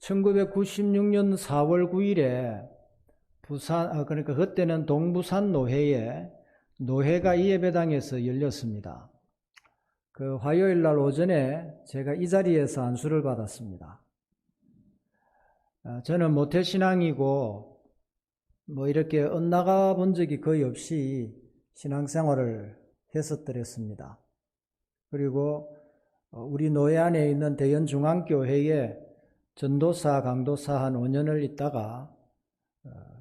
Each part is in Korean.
1996년 4월 9일에 그러니까 그때는 동부산 노회에 노회가 이 예배당에서 열렸습니다. 그 화요일 날 오전에 제가 이 자리에서 안수를 받았습니다. 저는 모태신앙이고 이렇게 엇나가 본 적이 거의 없이 신앙생활을 했었더랬습니다. 그리고 우리 노회 안에 있는 대연중앙교회에 전도사, 강도사 한 5년을 있다가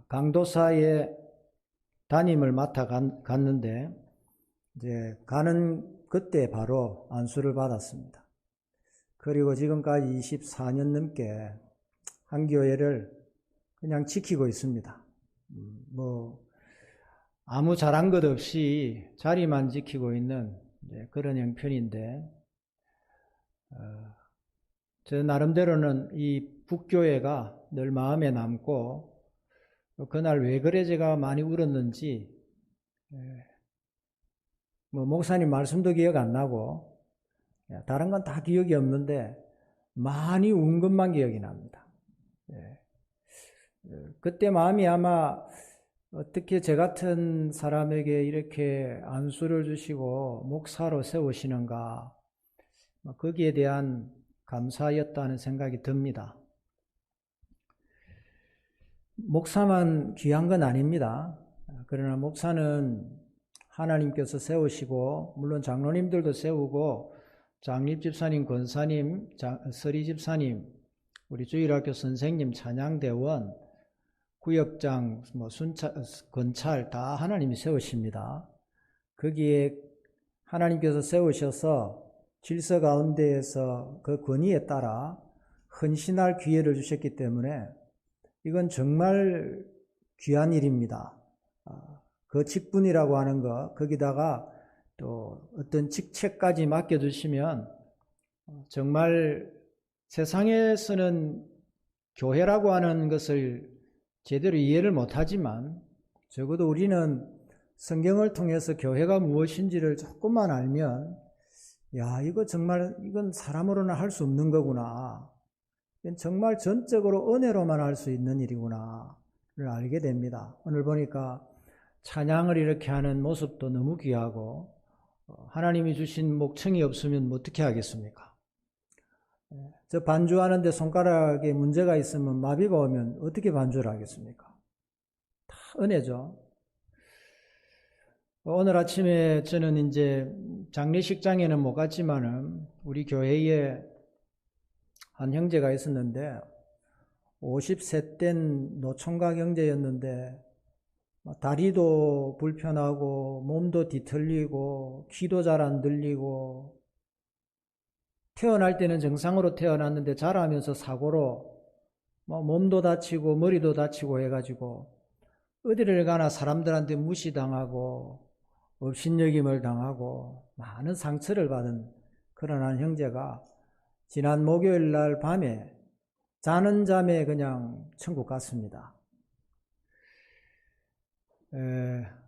강도사의 담임을 맡아 갔는데 이제 가는 그때 바로 안수를 받았습니다. 그리고 지금까지 24년 넘게 한 교회를 그냥 지키고 있습니다. 아무 잘한 것 없이 자리만 지키고 있는 그런 형편인데, 저 나름대로는 이 북교회가 늘 마음에 남고, 그날 왜 그래 제가 많이 울었는지, 목사님 말씀도 기억 안 나고, 다른 건 다 기억이 없는데, 많이 운 것만 기억이 납니다. 그때 마음이 아마 어떻게 저 같은 사람에게 이렇게 안수를 주시고 목사로 세우시는가, 거기에 대한 감사였다는 생각이 듭니다. 목사만 귀한 건 아닙니다. 그러나 목사는 하나님께서 세우시고, 물론 장로님들도 세우고, 장립집사님, 권사님, 서리집사님, 우리 주일학교 선생님, 찬양대원, 구역장, 건찰 다 하나님이 세우십니다. 거기에 하나님께서 세우셔서 질서 가운데에서 그 권위에 따라 헌신할 기회를 주셨기 때문에 이건 정말 귀한 일입니다. 그 직분이라고 하는 거, 거기다가 또 어떤 직책까지 맡겨주시면 정말 세상에서는 교회라고 하는 것을 제대로 이해를 못하지만 적어도 우리는 성경을 통해서 교회가 무엇인지를 조금만 알면, 야, 이건 사람으로는 할 수 없는 거구나. 이건 정말 전적으로 은혜로만 할 수 있는 일이구나를 알게 됩니다. 오늘 보니까 찬양을 이렇게 하는 모습도 너무 귀하고, 하나님이 주신 목청이 없으면 어떻게 하겠습니까? 저 반주하는데 손가락에 문제가 있으면 마비가 오면 어떻게 반주를 하겠습니까? 다 은혜죠. 오늘 아침에 저는 이제 장례식장에는 못 갔지만은 우리 교회에 한 형제가 있었는데 50세 된 노총각 형제였는데 다리도 불편하고 몸도 뒤틀리고 귀도 잘 안 들리고, 태어날 때는 정상으로 태어났는데 자라면서 사고로 몸도 다치고 머리도 다치고 해가지고 어디를 가나 사람들한테 무시당하고 업신여김을 당하고 많은 상처를 받은 그런 한 형제가 지난 목요일 날 밤에 자는 잠에 그냥 천국 갔습니다.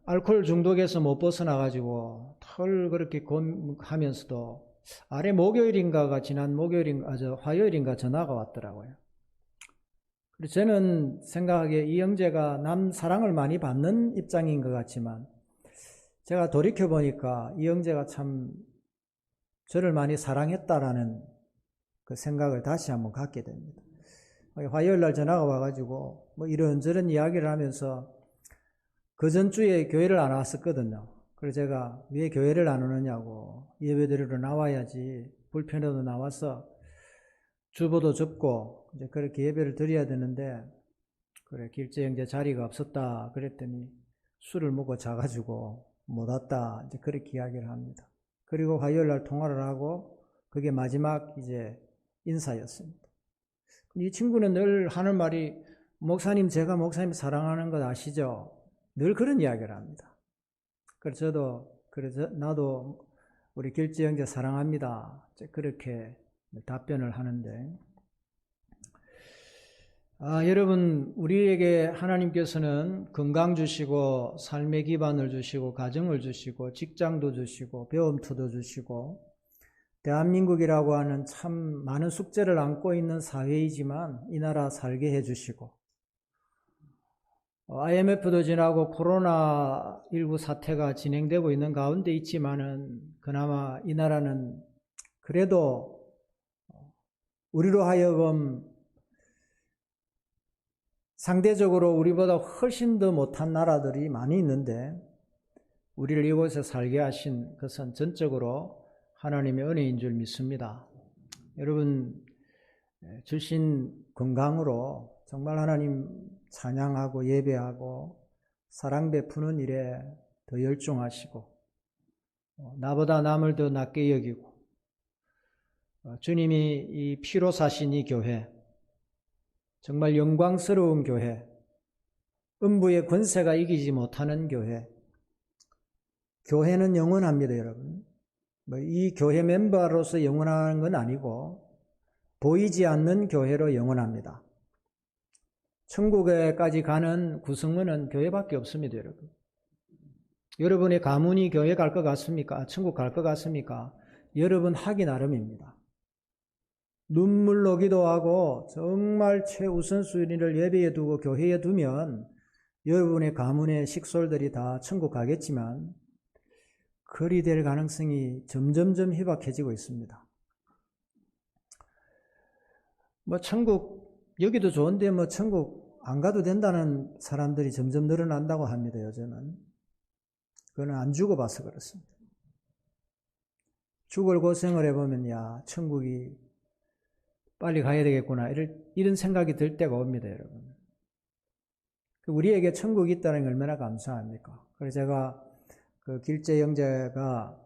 알코올 중독에서 못 벗어나가지고 털 그렇게 하면서도 아래 목요일인가가 지난 화요일인가 전화가 왔더라고요. 그래서 저는 생각하기에 이 형제가 남 사랑을 많이 받는 입장인 것 같지만, 제가 돌이켜보니까 이 형제가 참 저를 많이 사랑했다라는 그 생각을 다시 한번 갖게 됩니다. 화요일 날 전화가 와가지고 이런저런 이야기를 하면서 그 전주에 교회를 안 왔었거든요. 그래서 제가 왜 교회를 안 오느냐고, 예배드리러 나와야지, 불편해도 나와서 주보도 접고 이제 그렇게 예배를 드려야 되는데, 그래 길재 형제 자리가 없었다 그랬더니 술을 먹고 자가지고 못 왔다, 이제 그렇게 이야기를 합니다. 그리고 화요일 날 통화를 하고 그게 마지막 이제 인사였습니다. 이 친구는 늘 하는 말이, 목사님, 제가 목사님 사랑하는 것 아시죠? 늘 그런 이야기를 합니다. 그래서 나도 우리 길재 형제 사랑합니다, 그렇게 답변을 하는데, 여러분, 우리에게 하나님께서는 건강 주시고 삶의 기반을 주시고 가정을 주시고 직장도 주시고 배움터도 주시고 대한민국이라고 하는 참 많은 숙제를 안고 있는 사회이지만 이 나라 살게 해주시고, IMF도 지나고 코로나19 사태가 진행되고 있는 가운데 있지만은 그나마 이 나라는 그래도 우리로 하여금 상대적으로 우리보다 훨씬 더 못한 나라들이 많이 있는데 우리를 이곳에 살게 하신 것은 전적으로 하나님의 은혜인 줄 믿습니다. 여러분 주신 건강으로 정말 하나님 찬양하고 예배하고 사랑 베푸는 일에 더 열중하시고 나보다 남을 더 낮게 여기고 주님이 이 피로 사신 이 교회 정말 영광스러운 교회, 음부의 권세가 이기지 못하는 교회, 교회는 영원합니다, 여러분. 이 교회 멤버로서 영원한 건 아니고 보이지 않는 교회로 영원합니다. 천국에까지 가는 구성원은 교회밖에 없습니다, 여러분. 여러분의 가문이 교회 갈 것 같습니까? 천국 갈 것 같습니까? 여러분 하기 나름입니다. 눈물로 기도하고 정말 최우선순위를 예배에 두고 교회에 두면 여러분의 가문의 식솔들이 다 천국 가겠지만 그리 될 가능성이 점점점 희박해지고 있습니다. 천국 여기도 좋은데 천국 안 가도 된다는 사람들이 점점 늘어난다고 합니다. 요즘은. 그거는 안 죽어봐서 그렇습니다. 죽을 고생을 해보면 천국이 빨리 가야 되겠구나 이런 생각이 들 때가 옵니다, 여러분. 우리에게 천국이 있다는 게 얼마나 감사합니까? 그래서 제가 그 길재 형제가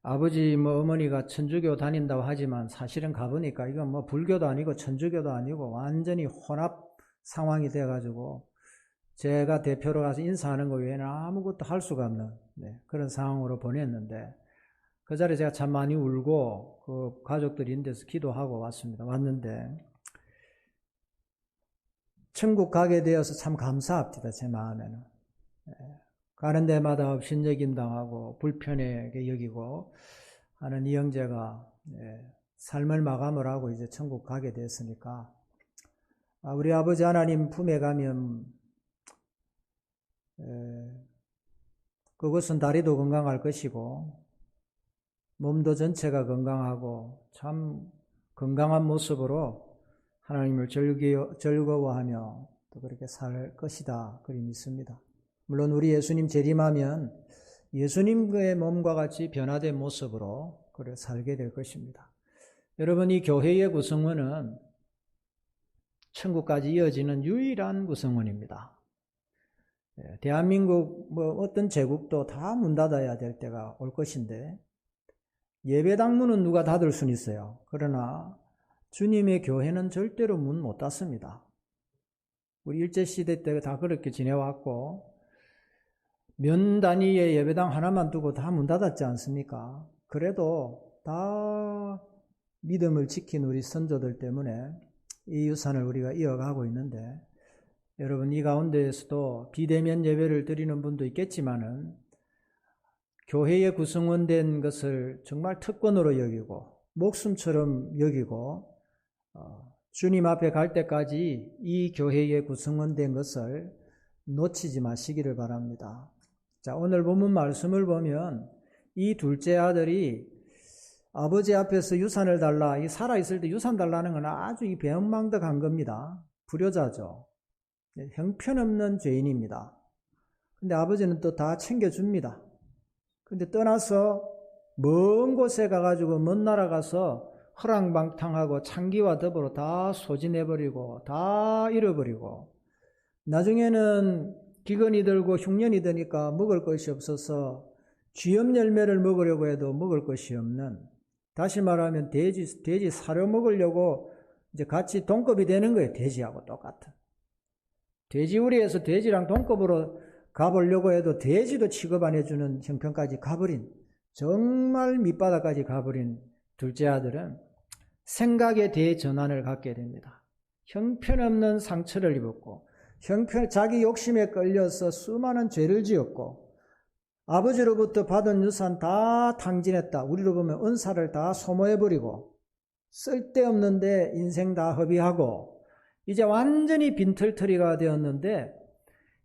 아버지 어머니가 천주교 다닌다고 하지만 사실은 가보니까 이건 불교도 아니고 천주교도 아니고 완전히 혼합 상황이 돼가지고 제가 대표로 가서 인사하는 거 외에는 아무것도 할 수가 없는 그런 상황으로 보냈는데 그 자리에 제가 참 많이 울고 그 가족들이 있는 데서 기도하고 왔는데 천국 가게 되어서 참 감사합니다. 제 마음에는. 가는 데마다 업신여김당하고 불편하게 여기고 하는 이 형제가 삶을 마감을 하고 이제 천국 가게 됐으니까 우리 아버지 하나님 품에 가면 그것은 다리도 건강할 것이고 몸도 전체가 건강하고 참 건강한 모습으로 하나님을 즐거워하며 또 그렇게 살 것이다 그리 믿습니다. 물론 우리 예수님 재림하면 예수님의 몸과 같이 변화된 모습으로 그래 살게 될 것입니다. 여러분 이 교회의 구성원은 천국까지 이어지는 유일한 구성원입니다. 대한민국 어떤 제국도 다 문 닫아야 될 때가 올 것인데 예배당 문은 누가 닫을 수는 있어요. 그러나 주님의 교회는 절대로 문 못 닫습니다. 우리 일제시대 때 다 그렇게 지내왔고 면 단위의 예배당 하나만 두고 다 문 닫았지 않습니까? 그래도 다 믿음을 지킨 우리 선조들 때문에 이 유산을 우리가 이어가고 있는데 여러분 이 가운데에서도 비대면 예배를 드리는 분도 있겠지만은 교회의 구성원 된 것을 정말 특권으로 여기고 목숨처럼 여기고 주님 앞에 갈 때까지 이 교회의 구성원 된 것을 놓치지 마시기를 바랍니다. 자, 오늘 본문 말씀을 보면 이 둘째 아들이 아버지 앞에서 유산을 달라, 이 살아있을 때 유산 달라는 건 아주 이 배은망덕한 겁니다. 불효자죠. 형편없는 죄인입니다. 근데 아버지는 또 다 챙겨줍니다. 근데 떠나서 먼 곳에 가가지고 먼 나라 가서 허랑방탕하고 창기와 더불어 다 소진해버리고 다 잃어버리고 나중에는 기근이 들고 흉년이 드니까 먹을 것이 없어서 쥐염 열매를 먹으려고 해도 먹을 것이 없는 다시 말하면 돼지 사료 먹으려고 이제 같이 동급이 되는 거예요. 돼지하고 똑같은. 돼지우리에서 돼지랑 동급으로 가보려고 해도 돼지도 취급 안 해주는 형편까지 가버린 정말 밑바닥까지 가버린 둘째 아들은 생각의 대전환을 갖게 됩니다. 형편없는 상처를 입었고 자기 욕심에 끌려서 수많은 죄를 지었고 아버지로부터 받은 유산 다 탕진했다. 우리로 보면 은사를 다 소모해버리고 쓸데없는데 인생 다 허비하고 이제 완전히 빈털터리가 되었는데,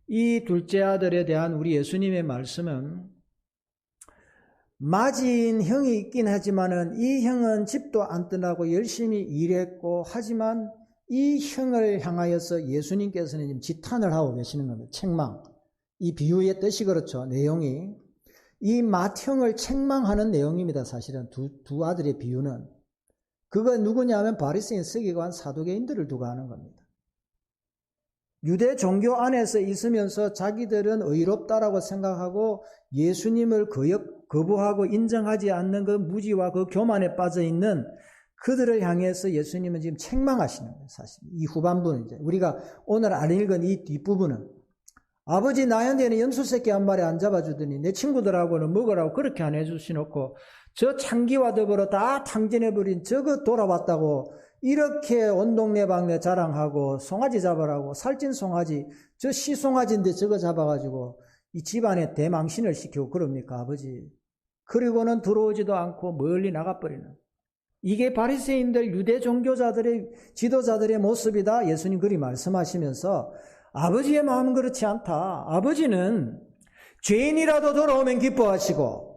이 둘째 아들에 대한 우리 예수님의 말씀은 맞이인 형이 있긴 하지만은 이 형은 집도 안 떠나고 열심히 일했고, 하지만 이 형을 향하여서 예수님께서는 지금 지탄을 하고 계시는 겁니다. 책망. 이 비유의 뜻이 그렇죠. 내용이. 이 맏형을 책망하는 내용입니다. 사실은 두 아들의 비유는. 그거 누구냐면 바리새인 서기관 사두개인들을 두고 하는 겁니다. 유대 종교 안에서 있으면서 자기들은 의롭다라고 생각하고 예수님을 거부하고 인정하지 않는 그 무지와 그 교만에 빠져 있는 그들을 향해서 예수님은 지금 책망하시는 거예요. 사실 이 후반부는 이제 우리가 오늘 안 읽은 이 뒷부분은, 아버지 나한테는 연수새끼 한 마리 안 잡아주더니 내 친구들하고는 먹으라고 그렇게 안 해주시놓고 저 창기와 더불어 다 탕진해버린 저거 돌아왔다고 이렇게 온 동네방네 자랑하고 송아지 잡으라고, 살찐 송아지, 저 시송아지인데 저거 잡아가지고 이 집안에 대망신을 시키고 그럽니까 아버지? 그리고는 들어오지도 않고 멀리 나가버리는, 이게 바리새인들 유대 종교자들의 지도자들의 모습이다. 예수님 그리 말씀하시면서 아버지의 마음은 그렇지 않다. 아버지는 죄인이라도 돌아오면 기뻐하시고,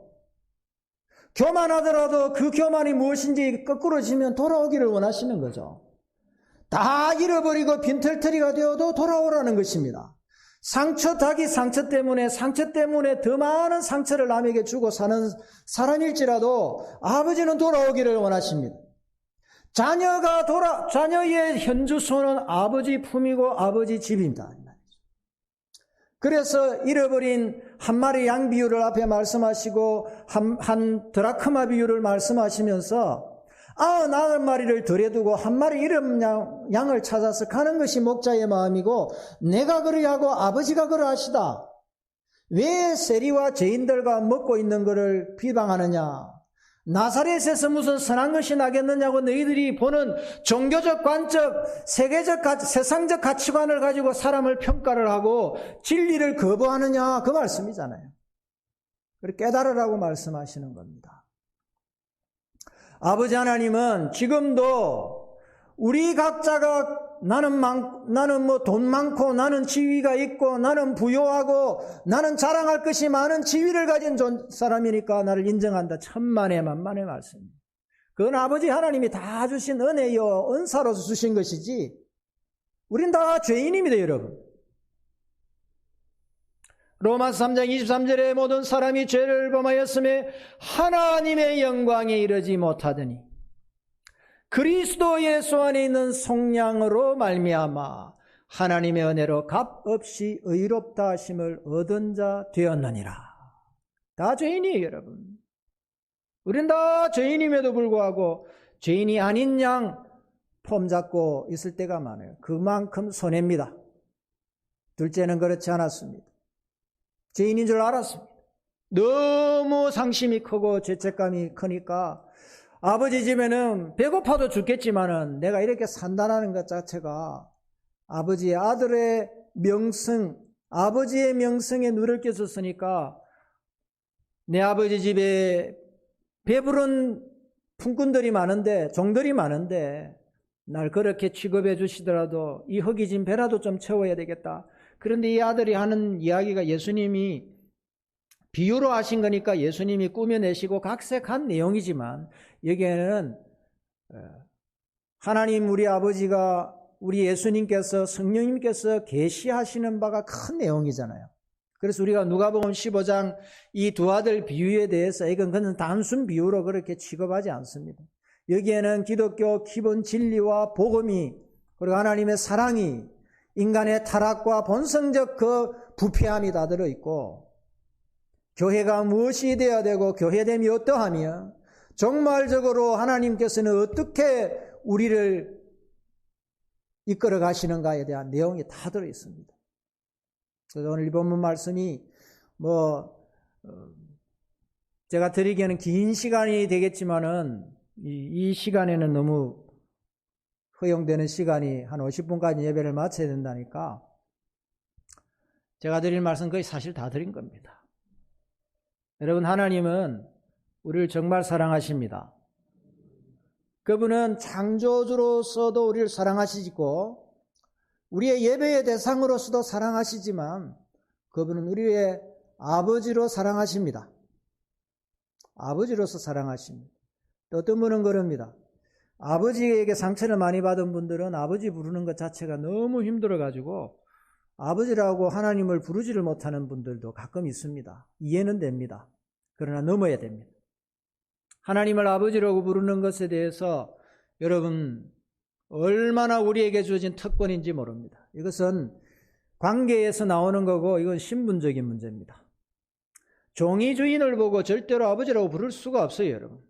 교만하더라도 그 교만이 무엇인지 거꾸로지면 돌아오기를 원하시는 거죠. 다 잃어버리고 빈털터리가 되어도 돌아오라는 것입니다. 상처 때문에 더 많은 상처를 남에게 주고 사는 사람일지라도 아버지는 돌아오기를 원하십니다. 자녀의 현주소는 아버지 품이고 아버지 집입니다. 그래서 잃어버린 한 마리 양 비유를 앞에 말씀하시고 한 드라크마 비유를 말씀하시면서 99마리를 들여두고 한 마리 잃은 양을 찾아서 가는 것이 목자의 마음이고, 내가 그러하고 아버지가 그러하시다. 왜 세리와 죄인들과 먹고 있는 것을 비방하느냐? 나사렛에서 무슨 선한 것이 나겠느냐고 너희들이 보는 종교적 관점, 세상적 가치관을 가지고 사람을 평가를 하고 진리를 거부하느냐, 그 말씀이잖아요. 그렇게 깨달으라고 말씀하시는 겁니다. 아버지 하나님은 지금도 우리 각자가 나는 뭐 돈 많고 나는 지위가 있고 나는 부유하고 나는 자랑할 것이 많은 지위를 가진 사람이니까 나를 인정한다. 천만의 만만의 말씀입니다. 그건 아버지 하나님이 다 주신 은혜요 은사로서 주신 것이지, 우린 다 죄인입니다, 여러분. 로마서 3장 23절에 모든 사람이 죄를 범하였음에 하나님의 영광에 이르지 못하더니 그리스도 예수 안에 있는 속량으로 말미암아 하나님의 은혜로 값없이 의롭다 하심을 얻은 자 되었느니라. 다 죄인이에요, 여러분. 우린 다 죄인임에도 불구하고 죄인이 아닌 양 폼 잡고 있을 때가 많아요. 그만큼 손해입니다. 둘째는 그렇지 않았습니다. 죄인인 줄 알았습니다. 너무 상심이 크고 죄책감이 크니까 아버지 집에는 배고파도 죽겠지만은 내가 이렇게 산다는 것 자체가 아버지의 아들의 명성, 아버지의 명성에 누를 끼쳤으니까 내 아버지 집에 배부른 품꾼들이 많은데, 종들이 많은데 날 그렇게 취급해 주시더라도 이 허기진 배라도 좀 채워야 되겠다. 그런데 이 아들이 하는 이야기가 예수님이 비유로 하신 거니까 예수님이 꾸며내시고 각색한 내용이지만, 여기에는 하나님 우리 아버지가, 우리 예수님께서, 성령님께서 계시하시는 바가 큰 내용이잖아요. 그래서 우리가 누가복음 15장 이 두 아들 비유에 대해서 이건 그냥 단순 비유로 그렇게 취급하지 않습니다. 여기에는 기독교 기본 진리와 복음이, 그리고 하나님의 사랑이, 인간의 타락과 본성적 그 부패함이 다 들어있고, 교회가 무엇이 되어야 되고 교회됨이 어떠하며 종말적으로 하나님께서는 어떻게 우리를 이끌어 가시는가에 대한 내용이 다 들어있습니다. 그래서 오늘 이 본문 말씀이 제가 드리기에는 긴 시간이 되겠지만은 이 시간에는 너무 허용되는 시간이 한 50분까지 예배를 마쳐야 된다니까 제가 드릴 말씀 거의 사실 다 드린 겁니다. 여러분, 하나님은 우리를 정말 사랑하십니다. 그분은 창조주로서도 우리를 사랑하시고 우리의 예배의 대상으로서도 사랑하시지만 그분은 우리의 아버지로 사랑하십니다. 아버지로서 사랑하십니다. 또 어떤 분은 그럽니다. 아버지에게 상처를 많이 받은 분들은 아버지 부르는 것 자체가 너무 힘들어가지고 아버지라고 하나님을 부르지를 못하는 분들도 가끔 있습니다. 이해는 됩니다. 그러나 넘어야 됩니다. 하나님을 아버지라고 부르는 것에 대해서 여러분 얼마나 우리에게 주어진 특권인지 모릅니다. 이것은 관계에서 나오는 거고 이건 신분적인 문제입니다. 종이 주인을 보고 절대로 아버지라고 부를 수가 없어요, 여러분.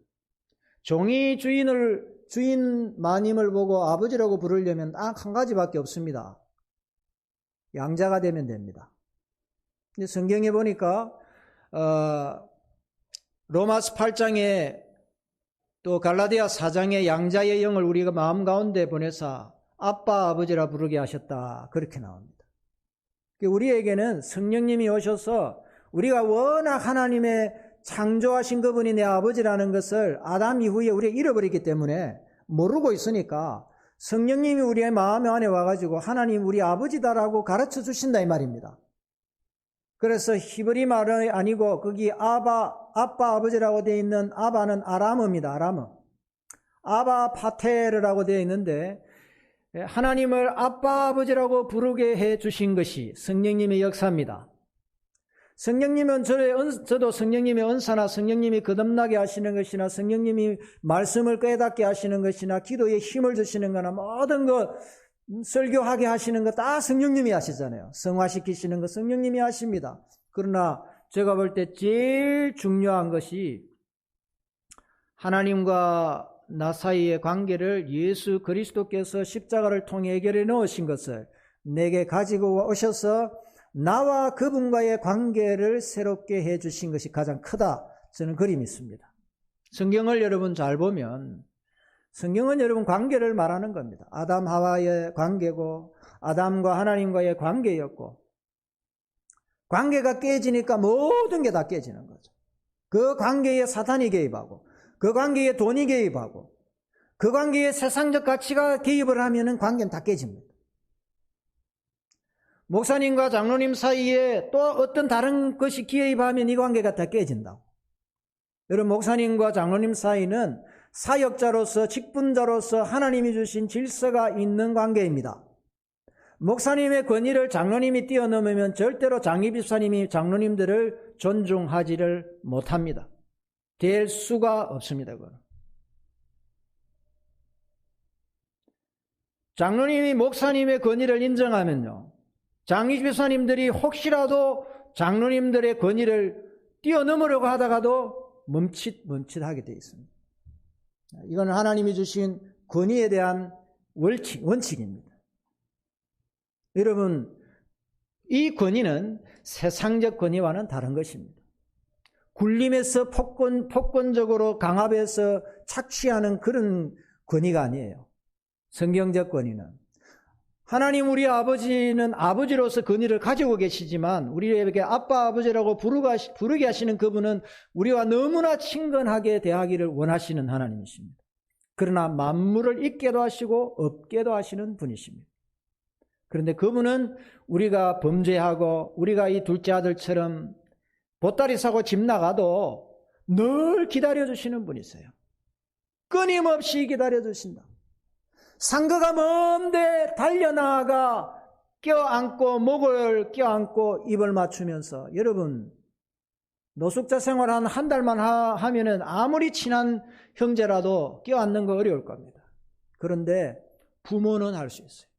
종이 주인 마님을 보고 아버지라고 부르려면 딱 한 가지밖에 없습니다. 양자가 되면 됩니다. 근데 성경에 보니까 로마서 8장에 또 갈라디아 4장에 양자의 영을 우리가 마음 가운데 보내사 아빠 아버지라 부르게 하셨다, 그렇게 나옵니다. 우리에게는 성령님이 오셔서 우리가 워낙 하나님의 창조하신 그분이 내 아버지라는 것을 아담 이후에 우리가 잃어버렸기 때문에 모르고 있으니까 성령님이 우리의 마음 안에 와가지고 하나님 우리 아버지다라고 가르쳐 주신다 이 말입니다. 그래서 히브리 말이 아니고 거기 아빠 아버지라고 되어 있는 아바는 아람어입니다. 아람어. 아바 파테르라고 되어 있는데 하나님을 아빠 아버지라고 부르게 해 주신 것이 성령님의 역사입니다. 성령님은 저도 성령님의 은사나 성령님이 거듭나게 하시는 것이나 성령님이 말씀을 깨닫게 하시는 것이나 기도에 힘을 주시는 거나 모든 것 설교하게 하시는 거 다 성령님이 하시잖아요. 성화시키시는 거 성령님이 하십니다. 그러나 제가 볼 때 제일 중요한 것이 하나님과 나 사이의 관계를 예수 그리스도께서 십자가를 통해 해결해 놓으신 것을 내게 가지고 오셔서 나와 그분과의 관계를 새롭게 해 주신 것이 가장 크다, 저는 그리 믿습니다. 성경을 여러분 잘 보면 성경은 여러분 관계를 말하는 겁니다. 아담 하와의 관계고 아담과 하나님과의 관계였고 관계가 깨지니까 모든 게 다 깨지는 거죠. 그 관계에 사탄이 개입하고 그 관계에 돈이 개입하고 그 관계에 세상적 가치가 개입을 하면은 관계는 다 깨집니다. 목사님과 장로님 사이에 또 어떤 다른 것이 개입하면 이 관계가 다 깨진다고. 여러분, 목사님과 장로님 사이는 사역자로서 직분자로서 하나님이 주신 질서가 있는 관계입니다. 목사님의 권위를 장로님이 뛰어넘으면 절대로 장로집사님이 장로님들을 존중하지를 못합니다. 될 수가 없습니다. 그건. 장로님이 목사님의 권위를 인정하면요, 장로집사님들이 혹시라도 장로님들의 권위를 뛰어넘으려고 하다가도 멈칫하게 되어 있습니다. 이건 하나님이 주신 권위에 대한 원칙입니다. 여러분, 이 권위는 세상적 권위와는 다른 것입니다. 굴림에서 폭권적으로 강압해서 착취하는 그런 권위가 아니에요. 성경적 권위는 하나님 우리 아버지는 아버지로서 권위를 가지고 계시지만 우리에게 아빠 아버지라고 부르게 하시는 그분은 우리와 너무나 친근하게 대하기를 원하시는 하나님이십니다. 그러나 만물을 있게도 하시고 없게도 하시는 분이십니다. 그런데 그분은 우리가 범죄하고 우리가 이 둘째 아들처럼 보따리 사고 집 나가도 늘 기다려주시는 분이세요. 끊임없이 기다려주신다. 상거가 먼데 달려나가 껴안고 목을 껴안고 입을 맞추면서, 여러분 노숙자 생활 한 달만 하면은 아무리 친한 형제라도 껴안는 거 어려울 겁니다. 그런데 부모는 할 수 있어요.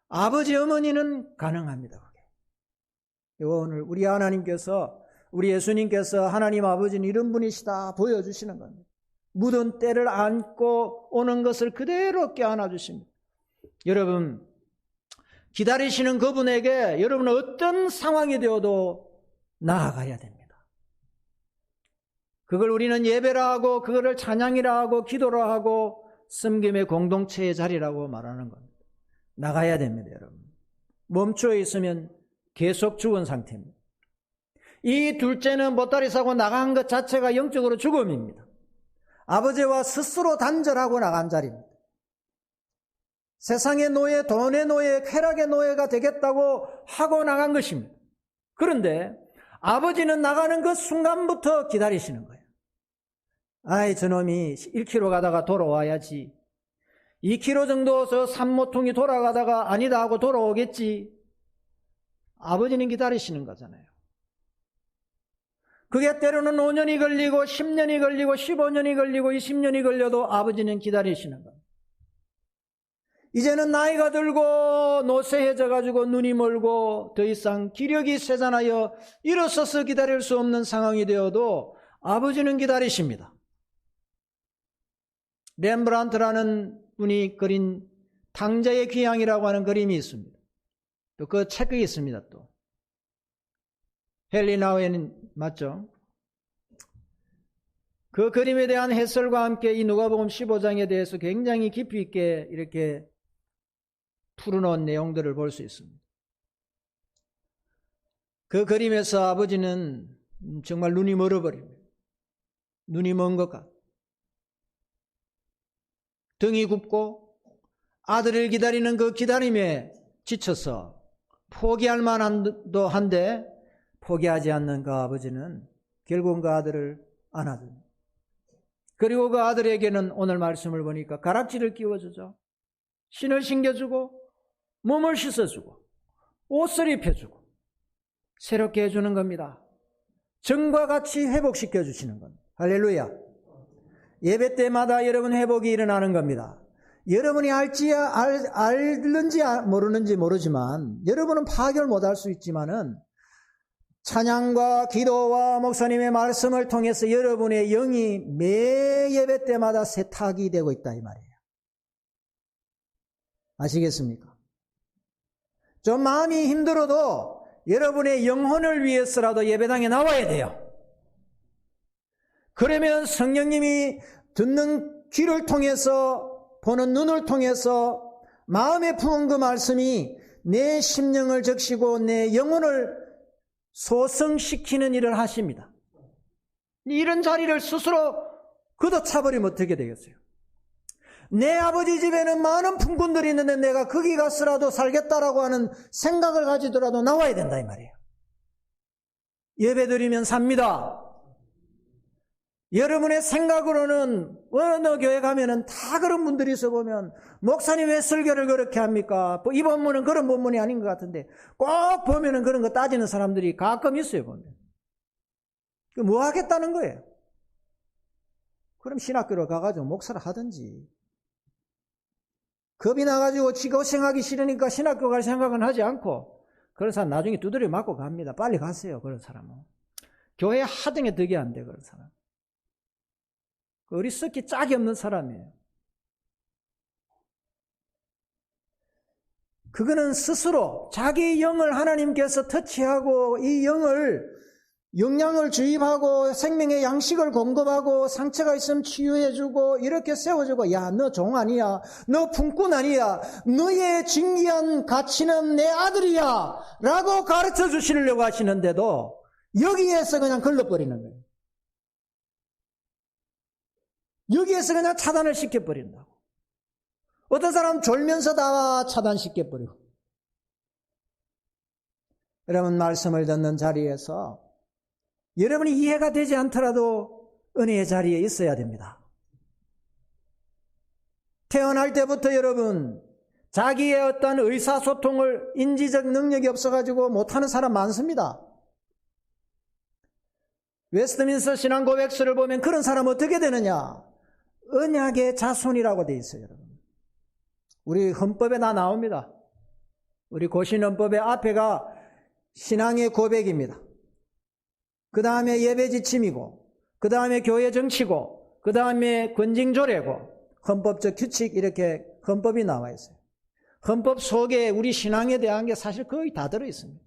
아버지 어머니는 가능합니다. 그게. 오늘 우리 하나님께서 우리 예수님께서 하나님 아버지는 이런 분이시다 보여주시는 겁니다. 묻은 때를 안고 오는 것을 그대로 껴안아 주십니다. 여러분, 기다리시는 그분에게 여러분은 어떤 상황이 되어도 나아가야 됩니다. 그걸 우리는 예배라 하고 그거를 찬양이라 하고 기도라 하고 섬김의 공동체의 자리라고 말하는 겁니다. 나가야 됩니다, 여러분. 멈춰 있으면 계속 죽은 상태입니다. 이 둘째는 보따리 싸고 나간 것 자체가 영적으로 죽음입니다. 아버지와 스스로 단절하고 나간 자리입니다. 세상의 노예, 돈의 노예, 쾌락의 노예가 되겠다고 하고 나간 것입니다. 그런데 아버지는 나가는 그 순간부터 기다리시는 거예요. 아이, 저놈이 1km 가다가 돌아와야지. 2km 정도 저 산모퉁이 돌아가다가 아니다 하고 돌아오겠지. 아버지는 기다리시는 거잖아요. 그게 때로는 5년이 걸리고 10년이 걸리고 15년이 걸리고 20년이 걸려도 아버지는 기다리시는 겁니다. 이제는 나이가 들고 노쇠해져 가지고 눈이 멀고 더 이상 기력이 쇠잔하여 일어서서 기다릴 수 없는 상황이 되어도 아버지는 기다리십니다. 렘브란트라는 분이 그린 당자의 귀향이라고 하는 그림이 있습니다. 또 그 책이 있습니다. 또 헬리나우에는 맞죠? 그 그림에 대한 해설과 함께 이 누가복음 15장에 대해서 굉장히 깊이 있게 이렇게 풀어놓은 내용들을 볼 수 있습니다. 그 그림에서 아버지는 정말 눈이 멀어버립니다. 눈이 먼 것 같아요. 등이 굽고 아들을 기다리는 그 기다림에 지쳐서 포기할 만도 한데 포기하지 않는 그 아버지는 결국은 그 아들을 안아줍니다. 그리고 그 아들에게는 오늘 말씀을 보니까 가락지를 끼워주죠. 신을 신겨주고 몸을 씻어주고 옷을 입혀주고 새롭게 해주는 겁니다. 전과 같이 회복시켜 주시는 겁니다. 할렐루야. 예배 때마다 여러분 회복이 일어나는 겁니다. 여러분이 알는지 모르는지 모르지만 여러분은 파악을 못할 수 있지만은 찬양과 기도와 목사님의 말씀을 통해서 여러분의 영이 매 예배 때마다 세탁이 되고 있다 이 말이에요. 아시겠습니까? 좀 마음이 힘들어도 여러분의 영혼을 위해서라도 예배당에 나와야 돼요. 그러면 성령님이 듣는 귀를 통해서 보는 눈을 통해서 마음에 품은 그 말씀이 내 심령을 적시고 내 영혼을 소성시키는 일을 하십니다. 이런 자리를 스스로 걷어차버리면 어떻게 되겠어요? 내 아버지 집에는 많은 품꾼들이 있는데 내가 거기 가서라도 살겠다라고 하는 생각을 가지더라도 나와야 된다 이 말이에요. 예배드리면 삽니다. 여러분의 생각으로는 어느 교회 가면은 다 그런 분들이 있어 보면 목사님 왜 설교를 그렇게 합니까? 이 본문은 그런 본문이 아닌 것 같은데 꼭 보면은 그런 거 따지는 사람들이 가끔 있어요 보면. 뭐 하겠다는 거예요? 그럼 신학교를 가가지고 목사를 하든지. 겁이 나가지고 지 고생하기 싫으니까 신학교 갈 생각은 하지 않고 그런 사람 나중에 두드려 맞고 갑니다. 빨리 가세요 그런 사람은. 교회 하등에 덕이 안 돼 그런 사람. 어리석기 짝이 없는 사람이에요. 그거는 스스로 자기 영을 하나님께서 터치하고 이 영을 영양을 주입하고 생명의 양식을 공급하고 상처가 있으면 치유해주고 이렇게 세워주고 야, 너 종 아니야. 너 품꾼 아니야. 너의 진귀한 가치는 내 아들이야. 라고 가르쳐 주시려고 하시는데도 여기에서 그냥 걸러버리는 거예요. 여기에서 그냥 차단을 시켜버린다고. 어떤 사람은 졸면서 다 차단시켜버리고. 여러분 말씀을 듣는 자리에서 여러분이 이해가 되지 않더라도 은혜의 자리에 있어야 됩니다. 태어날 때부터 여러분 자기의 어떤 의사소통을 인지적 능력이 없어가지고 못하는 사람 많습니다. 웨스트민스터 신앙고백서를 보면 그런 사람 어떻게 되느냐? 언약의 자손이라고 되어 있어요, 여러분. 우리 헌법에 다 나옵니다. 우리 고신헌법의 앞에가 신앙의 고백입니다. 그 다음에 예배 지침이고, 그 다음에 교회 정치고, 그 다음에 권징조례고, 헌법적 규칙 이렇게 헌법이 나와 있어요. 헌법 속에 우리 신앙에 대한 게 사실 거의 다 들어있습니다.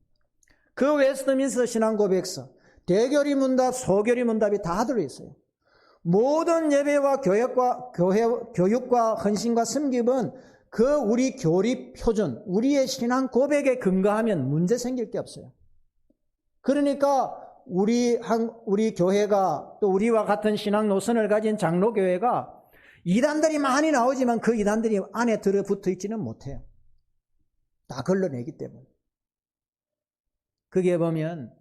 그 웨스트민스터 신앙고백서, 대결의 문답, 소결의 문답이 다 들어있어요. 모든 예배와 교육과 헌신과 섬김은 그 우리 교리 표준, 우리의 신앙 고백에 근거하면 문제 생길 게 없어요. 그러니까 우리 교회가 또 우리와 같은 신앙 노선을 가진 장로교회가 이단들이 많이 나오지만 그 이단들이 안에 들어붙어 있지는 못해요. 다 걸러내기 때문에. 그게 보면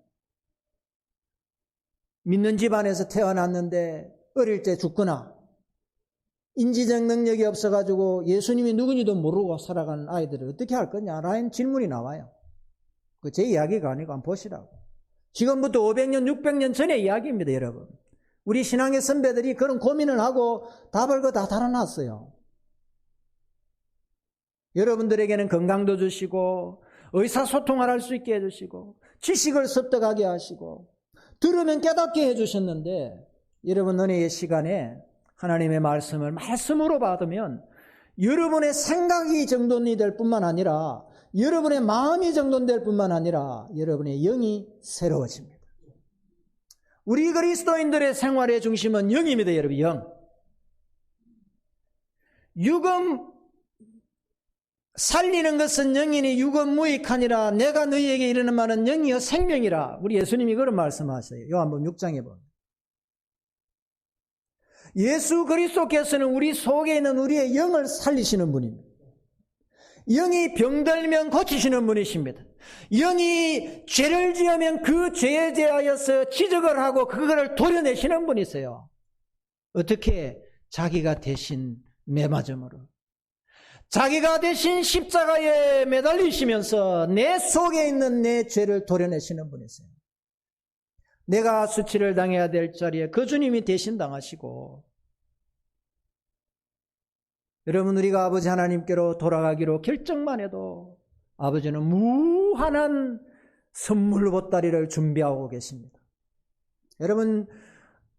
믿는 집안에서 태어났는데 어릴 때 죽거나 인지적 능력이 없어가지고 예수님이 누군지도 모르고 살아가는 아이들을 어떻게 할 거냐라는 질문이 나와요. 그 제 이야기가 아니고 한번 보시라고. 지금부터 500년, 600년 전의 이야기입니다, 여러분. 우리 신앙의 선배들이 그런 고민을 하고 답을 다 달아놨어요. 여러분들에게는 건강도 주시고 의사소통을 할 수 있게 해주시고 지식을 습득하게 하시고 들으면 깨닫게 해주셨는데 여러분 은혜의 시간에 하나님의 말씀을 말씀으로 받으면 여러분의 생각이 정돈이 될 뿐만 아니라 여러분의 마음이 정돈될 뿐만 아니라 여러분의 영이 새로워집니다. 우리 그리스도인들의 생활의 중심은 영입니다, 여러분. 영. 육은 살리는 것은 영이니 육은 무익하니라. 내가 너희에게 이르는 말은 영이여 생명이라. 우리 예수님이 그런 말씀하세요. 요한복음 6장에 보면. 예수 그리스도께서는 우리 속에 있는 우리의 영을 살리시는 분입니다. 영이 병들면 고치시는 분이십니다. 영이 죄를 지으면 그 죄에 대하여서 지적을 하고 그거를 도려내시는 분이세요. 어떻게? 자기가 대신 매맞음으로. 자기가 대신 십자가에 매달리시면서 내 속에 있는 내 죄를 도려내시는 분이세요. 내가 수치를 당해야 될 자리에 그 주님이 대신 당하시고, 여러분 우리가 아버지 하나님께로 돌아가기로 결정만 해도 아버지는 무한한 선물 보따리를 준비하고 계십니다. 여러분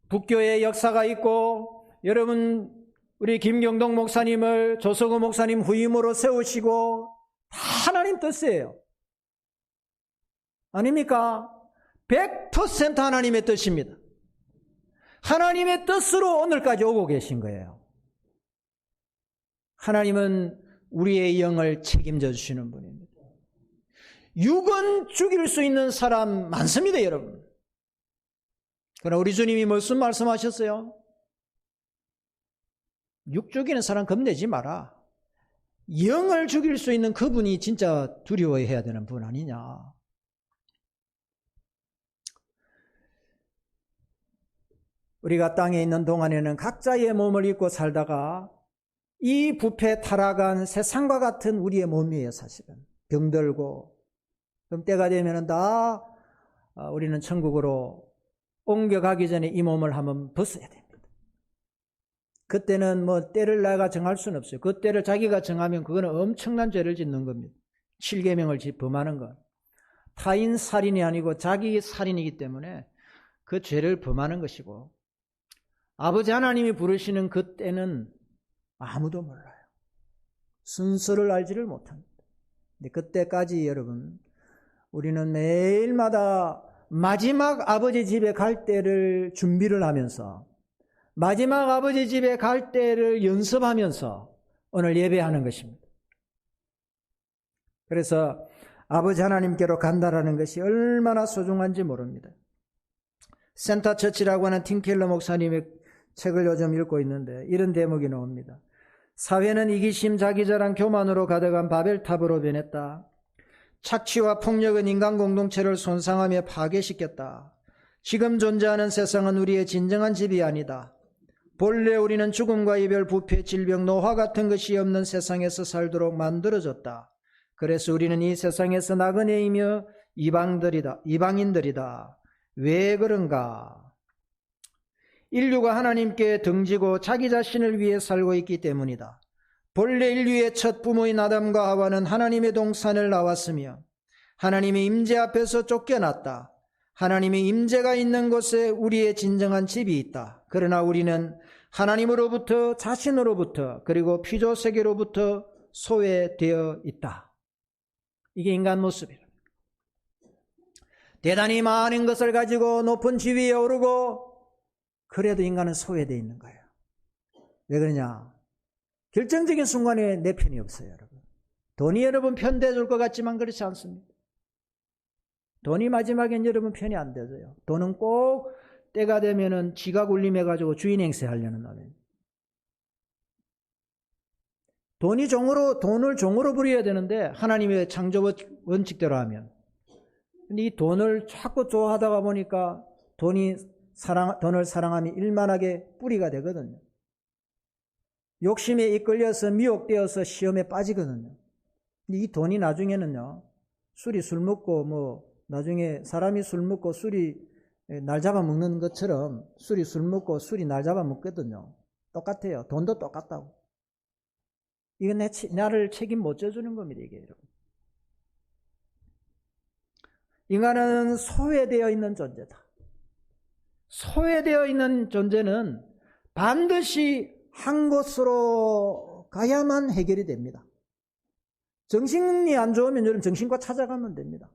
북교의 역사가 있고 여러분 우리 김경동 목사님을 조석우 목사님 후임으로 세우시고 다 하나님 뜻이에요. 아닙니까? 100% 하나님의 뜻입니다. 하나님의 뜻으로 오늘까지 오고 계신 거예요. 하나님은 우리의 영을 책임져 주시는 분입니다. 육은 죽일 수 있는 사람 많습니다, 여러분. 그러나 우리 주님이 무슨 말씀하셨어요? 육 죽이는 사람 겁내지 마라. 영을 죽일 수 있는 그분이 진짜 두려워해야 되는 분 아니냐. 우리가 땅에 있는 동안에는 각자의 몸을 입고 살다가 이 부패 타락한 세상과 같은 우리의 몸이에요, 사실은. 병들고. 그럼 때가 되면 다 우리는 천국으로 옮겨가기 전에 이 몸을 한번 벗어야 됩니다. 그때는 뭐 때를 내가 정할 수는 없어요. 그 때를 자기가 정하면 그거는 엄청난 죄를 짓는 겁니다. 7계명을 범하는 것. 타인 살인이 아니고 자기 살인이기 때문에 그 죄를 범하는 것이고, 아버지 하나님이 부르시는 그 때는 아무도 몰라요. 순서를 알지를 못합니다. 근데 그때까지 여러분, 우리는 매일마다 마지막 아버지 집에 갈 때를 준비를 하면서, 마지막 아버지 집에 갈 때를 연습하면서 오늘 예배하는 것입니다. 그래서 아버지 하나님께로 간다라는 것이 얼마나 소중한지 모릅니다. 센터 처치라고 하는 팀켈러 목사님의 책을 요즘 읽고 있는데 이런 대목이 나옵니다. 사회는 이기심, 자기자랑, 교만으로 가득한 바벨탑으로 변했다. 착취와 폭력은 인간 공동체를 손상하며 파괴시켰다. 지금 존재하는 세상은 우리의 진정한 집이 아니다. 본래 우리는 죽음과 이별, 부패, 질병, 노화 같은 것이 없는 세상에서 살도록 만들어졌다. 그래서 우리는 이 세상에서 나그네이며 이방인들이다. 왜 그런가? 인류가 하나님께 등지고 자기 자신을 위해 살고 있기 때문이다. 본래 인류의 첫 부모인 아담과 하와는 하나님의 동산을 나왔으며 하나님의 임재 앞에서 쫓겨났다. 하나님의 임재가 있는 곳에 우리의 진정한 집이 있다. 그러나 우리는 하나님으로부터, 자신으로부터, 그리고 피조세계로부터 소외되어 있다. 이게 인간 모습이에요. 대단히 많은 것을 가지고 높은 지위에 오르고 그래도 인간은 소외되어 있는 거예요. 왜 그러냐? 결정적인 순간에 내 편이 없어요, 여러분. 돈이 여러분 편대줄 것 같지만 그렇지 않습니다. 돈이 마지막엔 여러분 편이 안 되져요. 돈은 꼭 때가 되면은 지가 굴림해가지고 주인 행세하려는 놈이에요. 돈을 종으로 부려야 되는데 하나님의 창조 원칙대로 하면. 근데 이 돈을 자꾸 좋아하다가 보니까 돈을 사랑함이 일만하게 뿌리가 되거든요. 욕심에 이끌려서 미혹되어서 시험에 빠지거든요. 근데 이 돈이 나중에는요, 술이 술 먹고 나중에 사람이 술 먹고 술이 날 잡아먹는 것처럼 술이 술 먹고 술이 날 잡아먹거든요. 똑같아요. 돈도 똑같다고. 이건 나를 책임 못 져주는 겁니다, 이게 여러분. 인간은 소외되어 있는 존재다. 소외되어 있는 존재는 반드시 한 곳으로 가야만 해결이 됩니다. 정신이 안 좋으면 여러분 정신과 찾아가면 됩니다.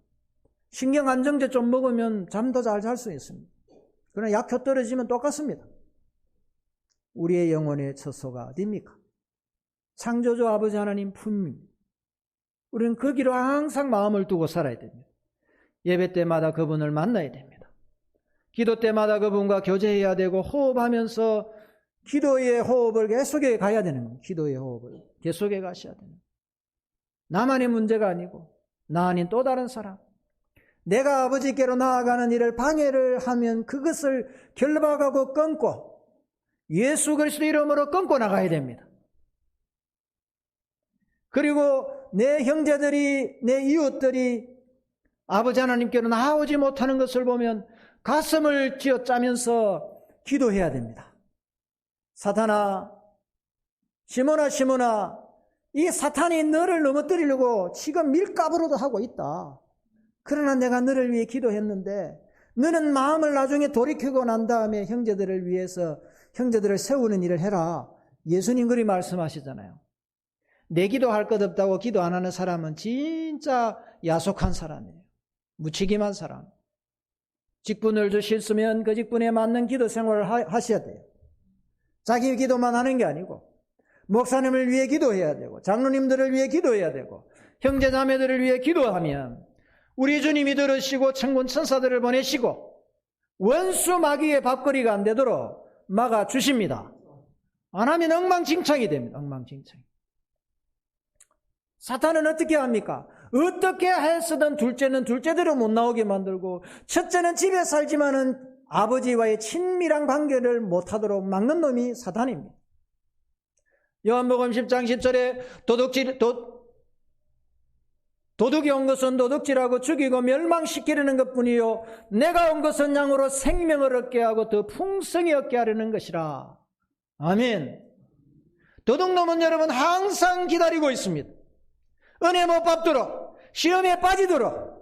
신경안정제 좀 먹으면 잠도 잘 잘 수 있습니다. 그러나 약효 떨어지면 똑같습니다. 우리의 영혼의 처소가 어디입니까? 창조주 아버지 하나님 품입니다. 우리는 거기로 항상 마음을 두고 살아야 됩니다. 예배 때마다 그분을 만나야 됩니다. 기도 때마다 그분과 교제해야 되고 호흡하면서 기도의 호흡을 계속해 가야 되는 겁니다. 기도의 호흡을 계속해 가셔야 되는 겁니다. 나만의 문제가 아니고 나 아닌 또 다른 사람, 내가 아버지께로 나아가는 일을 방해를 하면 그것을 결박하고 끊고 예수 그리스도 이름으로 끊고 나가야 됩니다. 그리고 내 형제들이, 내 이웃들이 아버지 하나님께로 나아오지 못하는 것을 보면 가슴을 쥐어짜면서 기도해야 됩니다. 사탄아, 시몬아, 이 사탄이 너를 넘어뜨리려고 지금 밀가부로도 하고 있다. 그러나 내가 너를 위해 기도했는데 너는 마음을 나중에 돌이키고 난 다음에 형제들을 위해서 형제들을 세우는 일을 해라. 예수님 그리 말씀하시잖아요. 내 기도할 것 없다고 기도 안 하는 사람은 진짜 야속한 사람이에요. 무책임한 사람. 직분을 주셨으면 그 직분에 맞는 기도 생활을 하셔야 돼요. 자기 기도만 하는 게 아니고 목사님을 위해 기도해야 되고 장로님들을 위해 기도해야 되고 형제 자매들을 위해 기도하면 우리 주님이 들으시고 천군 천사들을 보내시고 원수 마귀의 밥거리가 안 되도록 막아주십니다. 안 하면 엉망진창이 됩니다. 엉망진창. 사탄은 어떻게 합니까? 어떻게 해서든 둘째는 둘째대로 못 나오게 만들고 첫째는 집에 살지만은 아버지와의 친밀한 관계를 못하도록 막는 놈이 사탄입니다. 요한복음 10장 10절에 도둑이 온 것은 도둑질하고 죽이고 멸망시키려는 것뿐이요 내가 온 것은 양으로 생명을 얻게 하고 더 풍성히 얻게 하려는 것이라. 아멘. 도둑놈은 여러분 항상 기다리고 있습니다. 은혜 못 받도록, 시험에 빠지도록,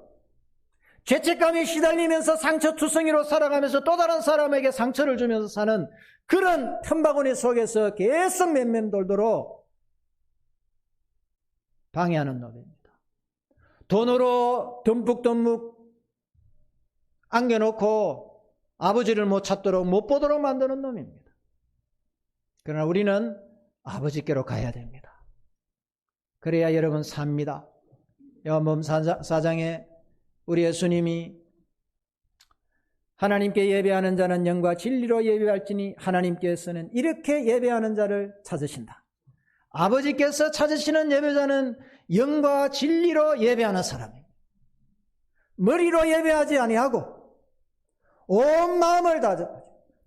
죄책감에 시달리면서 상처투성이로 살아가면서 또 다른 사람에게 상처를 주면서 사는 그런 틈바구니 속에서 계속 맴맴돌도록 방해하는 놈입니다. 돈으로 듬뿍듬뿍 안겨놓고 아버지를 못 찾도록 못 보도록 만드는 놈입니다. 그러나 우리는 아버지께로 가야 됩니다. 그래야 여러분 삽니다. 요한복음 4장에 우리 예수님이 하나님께 예배하는 자는 영과 진리로 예배할지니 하나님께서는 이렇게 예배하는 자를 찾으신다. 아버지께서 찾으시는 예배자는 영과 진리로 예배하는 사람입니다. 머리로 예배하지 아니하고 온 마음을 다하고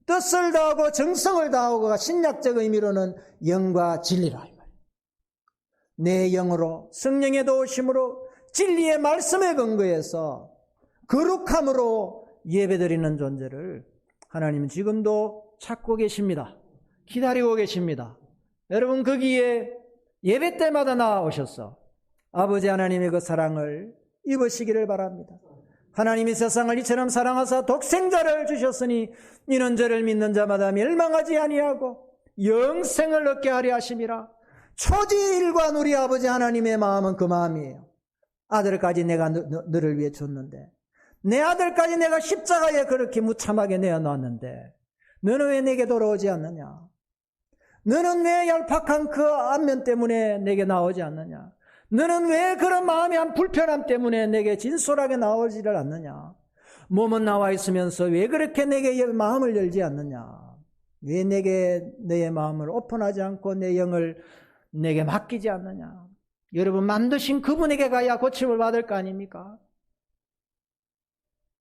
뜻을 다하고 정성을 다하고가 신약적 의미로는 영과 진리라. 내 영으로 성령의 도우심으로 진리의 말씀에 근거해서 거룩함으로 예배드리는 존재를 하나님은 지금도 찾고 계십니다. 기다리고 계십니다. 여러분 거기에 예배 때마다 나오셔서 아버지 하나님의 그 사랑을 입으시기를 바랍니다. 하나님이 세상을 이처럼 사랑하사 독생자를 주셨으니 이는 저를 믿는 자마다 멸망하지 아니하고 영생을 얻게 하려 하심이라. 초지일관 우리 아버지 하나님의 마음은 그 마음이에요. 아들까지 내가 너를 위해 줬는데 내 아들까지 내가 십자가에 그렇게 무참하게 내어놨는데 너는 왜 내게 돌아오지 않느냐? 너는 왜 얄팍한 그 안면 때문에 내게 나오지 않느냐? 너는 왜 그런 마음의 한 불편함 때문에 내게 진솔하게 나오지를 않느냐? 몸은 나와 있으면서 왜 그렇게 내게 마음을 열지 않느냐? 왜 내게 내 마음을 오픈하지 않고 내 영을 내게 맡기지 않느냐? 여러분, 만드신 그분에게 가야 고침을 받을 거 아닙니까?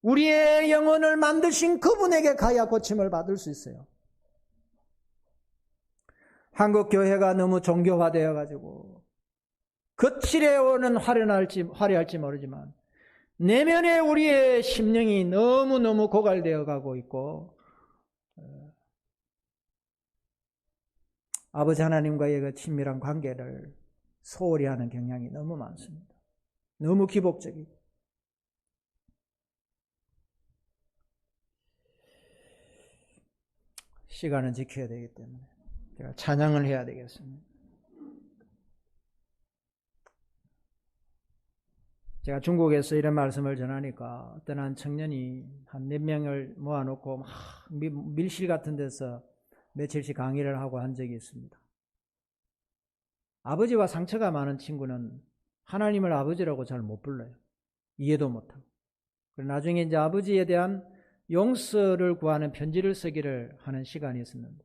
우리의 영혼을 만드신 그분에게 가야 고침을 받을 수 있어요. 한국 교회가 너무 종교화되어 가지고 겉으로는 화려할지 모르지만 내면에 우리의 심령이 너무너무 고갈되어 가고 있고, 아버지 하나님과의 그 친밀한 관계를 소홀히 하는 경향이 너무 많습니다. 너무 기복적이고. 시간은 지켜야 되기 때문에 제가 찬양을 해야 되겠습니다. 제가 중국에서 이런 말씀을 전하니까 어떤 한 청년이 한 몇 명을 모아놓고 막 밀실 같은 데서 며칠씩 강의를 하고 한 적이 있습니다. 아버지와 상처가 많은 친구는 하나님을 아버지라고 잘 못 불러요. 이해도 못하고. 나중에 이제 아버지에 대한 용서를 구하는 편지를 쓰기를 하는 시간이 있었는데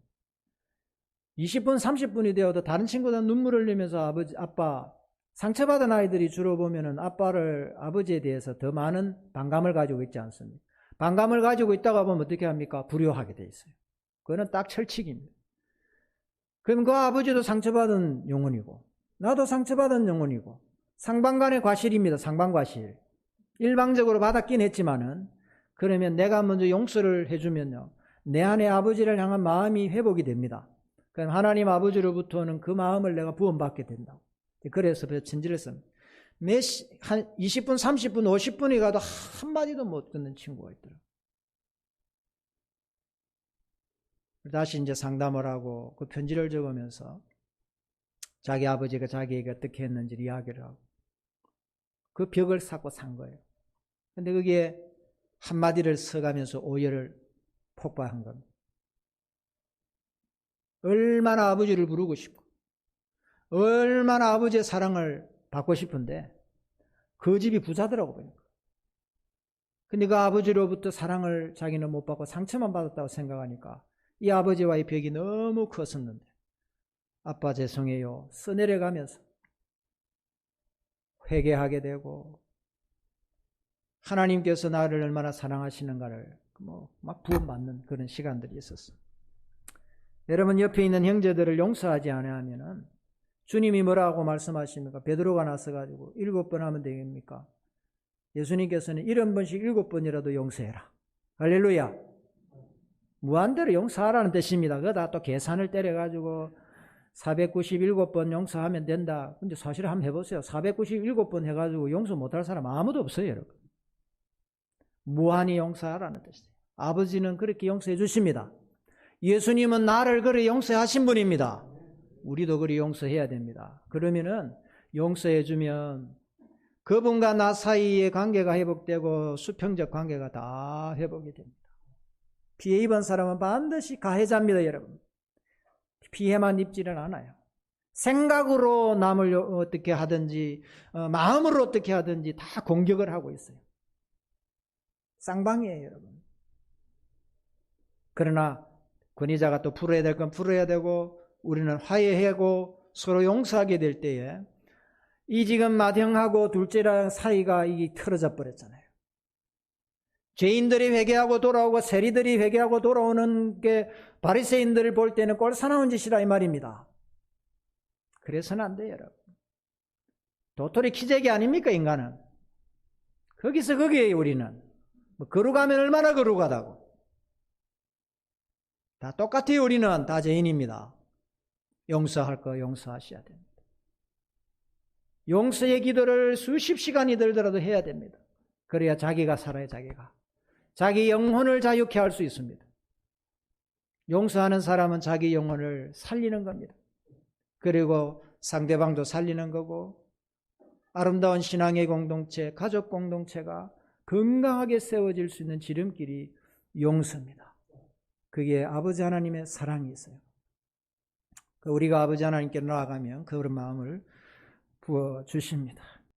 20분, 30분이 되어도 다른 친구들은 눈물을 흘리면서 아빠, 상처받은 아이들이 주로 보면은 아버지에 대해서 더 많은 반감을 가지고 있지 않습니까? 반감을 가지고 있다가 보면 어떻게 합니까? 불효하게 돼 있어요. 그거는 딱 철칙입니다. 그럼 그 아버지도 상처받은 영혼이고, 나도 상처받은 영혼이고, 상반간의 과실입니다. 상반과실. 일방적으로 받았긴 했지만은, 그러면 내가 먼저 용서를 해주면요, 내 안에 아버지를 향한 마음이 회복이 됩니다. 그럼 하나님 아버지로부터는 그 마음을 내가 부원받게 된다고. 그래서 편지를 씁니다. 한 20분, 30분, 50분이 가도 한마디도 못 듣는 친구가 있더라고요. 다시 이제 상담을 하고 그 편지를 적으면서 자기 아버지가 자기에게 어떻게 했는지를 이야기를 하고 그 벽을 쌓고 산 거예요. 근데 그게 한마디를 써가면서 오열을 폭발한 겁니다. 얼마나 아버지를 부르고 싶고 얼마나 아버지의 사랑을 받고 싶은데 그 집이 부자더라고 보니까. 근데 그 아버지로부터 사랑을 자기는 못 받고 상처만 받았다고 생각하니까 이 아버지와의 벽이 너무 컸었는데 아빠 죄송해요 써내려가면서 회개하게 되고 하나님께서 나를 얼마나 사랑하시는가를 막 부음받는 그런 시간들이 있었어요. 여러분 옆에 있는 형제들을 용서하지 않으면은 주님이 뭐라고 말씀하십니까? 베드로가 나서가지고 7번 하면 되겠습니까? 예수님께서는 70번씩 7번이라도 용서해라. 할렐루야. 무한대로 용서하라는 뜻입니다. 그거 다 또 계산을 때려가지고 497번 용서하면 된다. 근데 사실 한번 해보세요. 497번 해가지고 용서 못할 사람 아무도 없어요, 여러분. 무한히 용서하라는 뜻이에요. 아버지는 그렇게 용서해 주십니다. 예수님은 나를 그렇게 용서하신 분입니다. 우리도 그리 용서해야 됩니다. 그러면은 용서해주면 그분과 나 사이의 관계가 회복되고 수평적 관계가 다 회복이 됩니다. 피해 입은 사람은 반드시 가해자입니다, 여러분. 피해만 입지는 않아요. 생각으로 남을 어떻게 하든지 마음으로 어떻게 하든지 다 공격을 하고 있어요. 쌍방이에요, 여러분. 그러나 권위자가 또 풀어야 될 건 풀어야 되고 우리는 화해하고 서로 용서하게 될 때에 이 지금 맏형하고 둘째랑 사이가 이게 틀어져 버렸잖아요. 죄인들이 회개하고 돌아오고 세리들이 회개하고 돌아오는 게 바리새인들을 볼 때는 꼴사나운 짓이라 이 말입니다. 그래서는 안 돼요, 여러분. 도토리 키재기 아닙니까, 인간은? 거기서 거기에요, 우리는. 거룩하면 얼마나 거룩하다고. 다 똑같아요, 우리는. 다 죄인입니다. 용서할 거 용서하셔야 됩니다. 용서의 기도를 수십 시간이 들더라도 해야 됩니다. 그래야 자기가 살아요, 자기가. 자기 영혼을 자유케 할 수 있습니다. 용서하는 사람은 자기 영혼을 살리는 겁니다. 그리고 상대방도 살리는 거고 아름다운 신앙의 공동체, 가족 공동체가 건강하게 세워질 수 있는 지름길이 용서입니다. 그게 아버지 하나님의 사랑이 있어요. 우리가 아버지 하나님께 나아가면 그런 마음을 부어 주십니다.